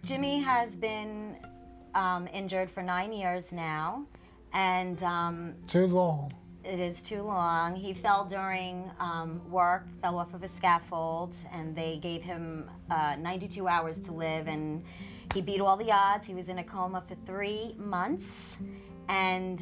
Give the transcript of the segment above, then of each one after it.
Jimmy has been injured for 9 years now, and Too long. it is too long. He fell during work, fell off of a scaffold, and they gave him 92 hours to live, and he beat all the odds. He was in a coma for 3 months, and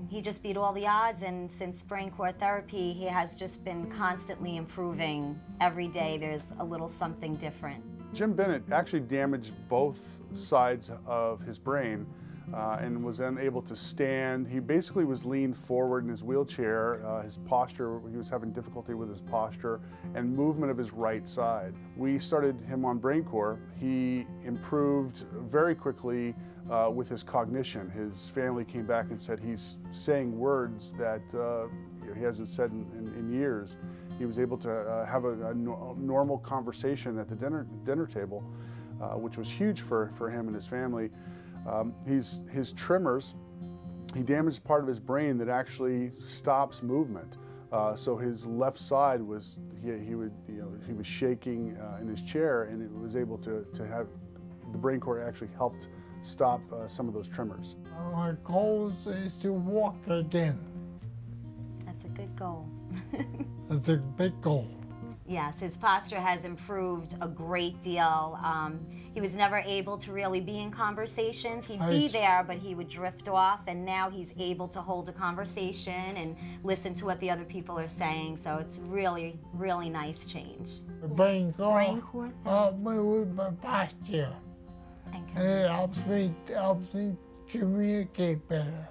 he just beat all the odds, and since brain core therapy, he has just been constantly improving. Every day there's a little something different. Jim Bennett actually damaged both sides of his brain and was unable to stand. He basically was leaned forward in his wheelchair. His posture, he was having difficulty with his posture and movement of his right side. We started him on BrainCore. He improved very quickly with his cognition. His family came back and said he's saying words that he hasn't said in years. He was able to have a normal conversation at the dinner table, which was huge for him and his family. His tremors, he damaged part of his brain that actually stops movement. So his left side was, he was shaking in his chair, and it was able to have, the BrainCore actually helped stop some of those tremors. My goal is to walk again. That's a good goal. That's a big goal. Yes, his posture has improved a great deal. He was never able to really be in conversations. He'd be there, but he would drift off, and now he's able to hold a conversation and listen to what the other people are saying, so it's really, really nice change. The BrainCore BrainCore helps me with my posture, and it helps me communicate better.